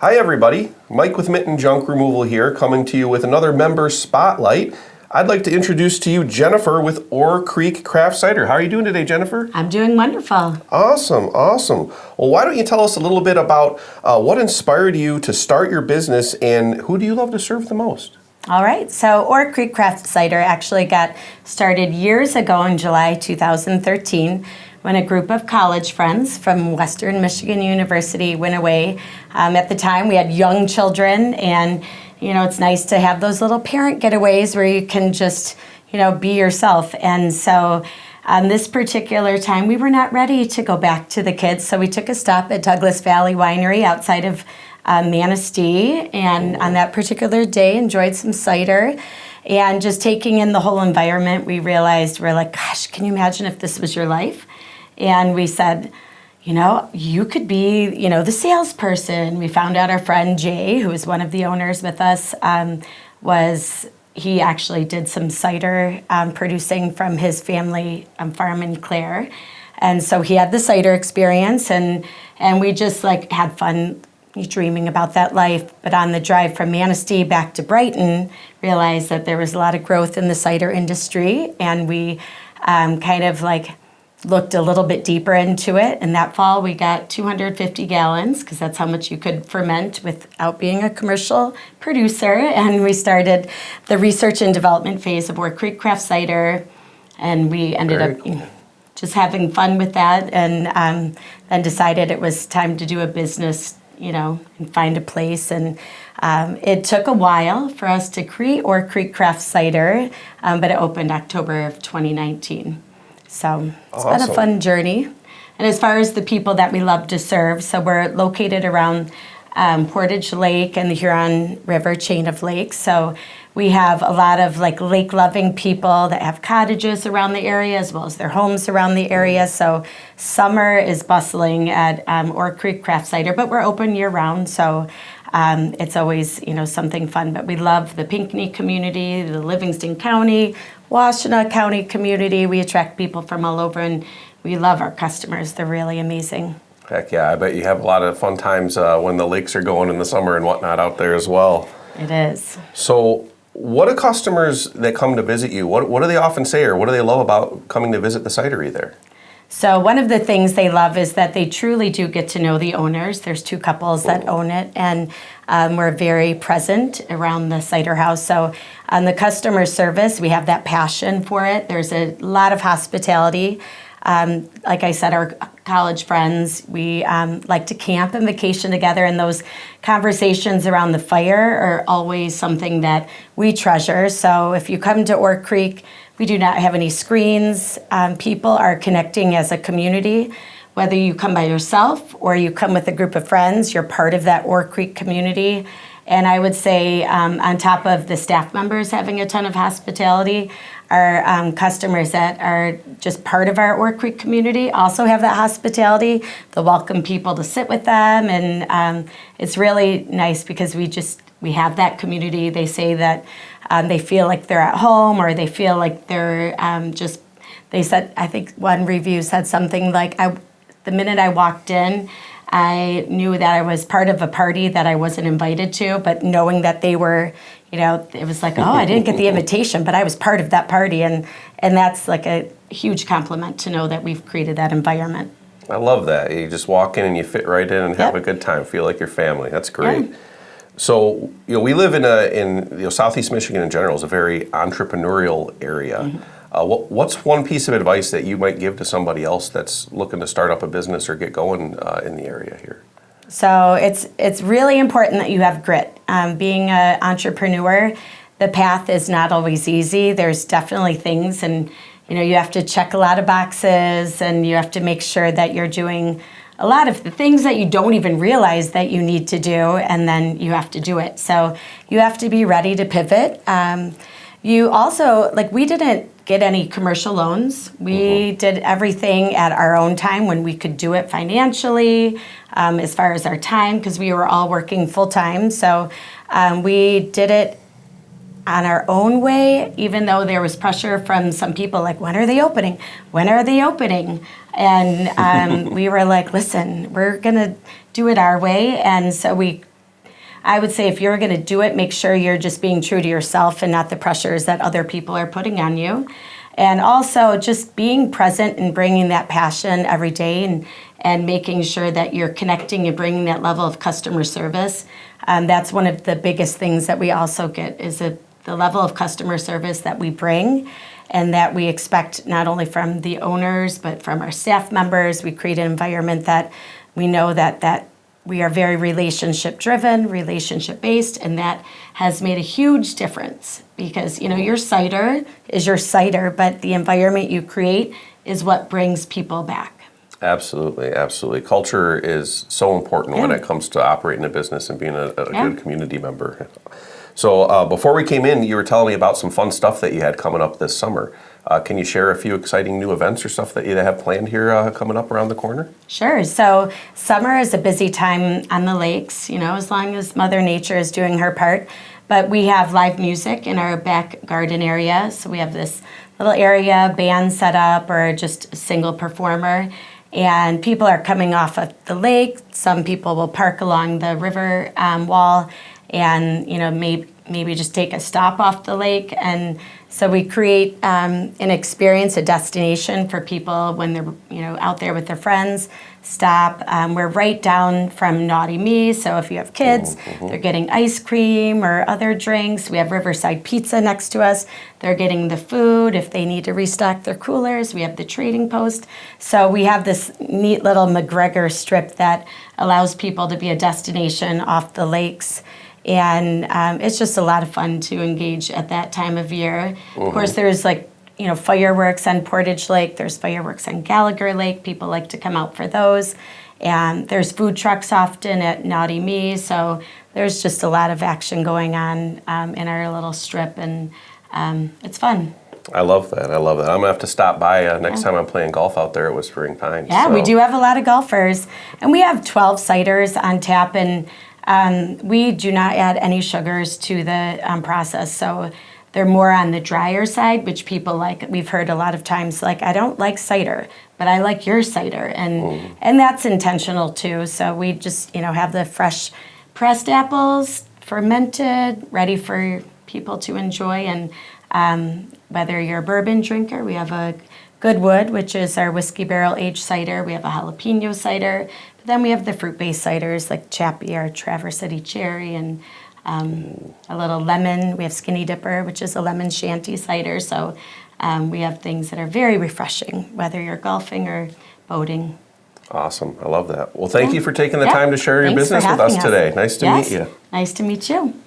Hi everybody, Mike with Mitten Junk Removal here, coming to you with another member spotlight. I'd like to introduce to you Jennifer with Ore Creek Craft Cider. How are you doing today, Jennifer? I'm doing wonderful. Awesome. Well, why don't you tell us a little bit about what inspired you to start your business and who do you love to serve the most? All right, so Ore Creek Craft Cider actually got started years ago in July 2013 when a group of college friends from Western Michigan University went away. At the time, we had young children, and it's nice to have those little parent getaways where you can just be yourself. And so this particular time, we were not ready to go back to the kids, so we took a stop at Douglas Valley Winery outside of Manistee, and on that particular day enjoyed some cider. And just taking in the whole environment, we realized, we're like, gosh, can you imagine if this was your life? And we said, you could be, the salesperson. We found out our friend Jay, who is one of the owners with us, he actually did some cider producing from his family farm in Clare. And so he had the cider experience, and we just had fun dreaming about that life. But on the drive from Manistee back to Brighton, realized that there was a lot of growth in the cider industry, and we looked a little bit deeper into it. And that fall, we got 250 gallons, because that's how much you could ferment without being a commercial producer. And we started the research and development phase of Ore Creek Craft Cider, and we ended up just having fun with that, and then decided it was time to do a business, and find a place. And it took a while for us to create Ore Creek Craft Cider, but it opened October of 2019. So it's been a fun journey. And as far as the people that we love to serve, so we're located around Portage Lake and the Huron River chain of lakes. So we have a lot of lake-loving people that have cottages around the area as well as their homes around the area. So summer is bustling at Ore Creek Craft Cider, but we're open year-round. So it's always, something fun. But we love the Pinckney community, the Livingston County, Washtenaw County community. We attract people from all over, and we love our customers. They're really amazing. Heck yeah, I bet you have a lot of fun times when the lakes are going in the summer and whatnot out there as well. It is. So what do customers that come to visit you, what do they often say, or what do they love about coming to visit the cidery there? So one of the things they love is that they truly do get to know the owners. There's two couples that own it, and we're very present around the cider house. So on the customer service, we have that passion for it. There's a lot of hospitality. Like I said, our college friends, we like to camp and vacation together, and those conversations around the fire are always something that we treasure. So if you come to Ore Creek, we do not have any screens. People are connecting as a community. Whether you come by yourself or you come with a group of friends, you're part of that Ore Creek community. And I would say on top of the staff members having a ton of hospitality, our customers that are just part of our Ore Creek community also have that hospitality. They'll welcome people to sit with them, and it's really nice because we have that community. They say that they feel like they're at home, or they feel like they're they said, I think one review said something like, the minute I walked in, I knew that I was part of a party that I wasn't invited to, but knowing that they were, it was like, oh, I didn't get the invitation, but I was part of that party. And that's a huge compliment to know that we've created that environment. I love that. You just walk in and you fit right in and have a good time, feel like your family. That's great. Yeah. So, we live in Southeast Michigan in general is a very entrepreneurial area. Mm-hmm. What's one piece of advice that you might give to somebody else that's looking to start up a business or get going in the area here? So it's really important that you have grit. Being an entrepreneur, the path is not always easy. There's definitely things, and you have to check a lot of boxes, and you have to make sure that you're doing a lot of the things that you don't even realize that you need to do, and then you have to do it. So you have to be ready to pivot. You also, we didn't get any commercial loans. We did everything at our own time when we could do it financially, as far as our time, because we were all working full time. So we did it on our own way, even though there was pressure from some people when are they opening? When are they opening? And we were like, listen, we're going to do it our way. And so we I would say if you're going to do it, make sure you're just being true to yourself and not the pressures that other people are putting on you. And also just being present and bringing that passion every day and making sure that you're connecting and bringing that level of customer service. That's one of the biggest things that we also get is the level of customer service that we bring and that we expect not only from the owners but from our staff members. We create an environment that we know that we are very relationship driven, relationship based, and that has made a huge difference because your cider is your cider, but the environment you create is what brings people back. Absolutely, absolutely. Culture is so important when it comes to operating a business and being a good community member. So before we came in, you were telling me about some fun stuff that you had coming up this summer. Can you share a few exciting new events or stuff that you have planned here coming up around the corner? Sure. So summer is a busy time on the lakes, as long as Mother Nature is doing her part. But we have live music in our back garden area. So we have this little area, band set up or just a single performer. And people are coming off of the lake. Some people will park along the river wall and maybe just take a stop off the lake. And so we create an experience, a destination for people when they're out there with their friends. Stop. We're right down from Naughty Me, so if you have kids, they're getting ice cream or other drinks. We have Riverside Pizza next to us. They're getting the food. If they need to restock their coolers, we have the trading post. So we have this neat little McGregor strip that allows people to be a destination off the lakes. And it's just a lot of fun to engage at that time of year. Of course, there's fireworks on Portage Lake. There's fireworks on Gallagher Lake. People like to come out for those. And there's food trucks often at Naughty Me. So there's just a lot of action going on in our little strip, and it's fun. I love that. I'm going to have to stop by next time I'm playing golf out there at Whispering Pines. Yeah, we do have a lot of golfers. And we have 12 ciders on tap, and we do not add any sugars to the process. So they're more on the drier side, which people like. We've heard a lot of times, I don't like cider, but I like your cider. And that's intentional too. So we just, have the fresh pressed apples, fermented, ready for people to enjoy. And whether you're a bourbon drinker, we have a Goodwood, which is our whiskey barrel aged cider. We have a jalapeno cider. But then we have the fruit-based ciders like Chappie or Traverse City Cherry and a little lemon. We have Skinny Dipper, which is a lemon shanty cider. So we have things that are very refreshing, whether you're golfing or boating. Awesome. I love that. Well, thank you for taking the time to share your business with us today. Nice to meet you. Nice to meet you.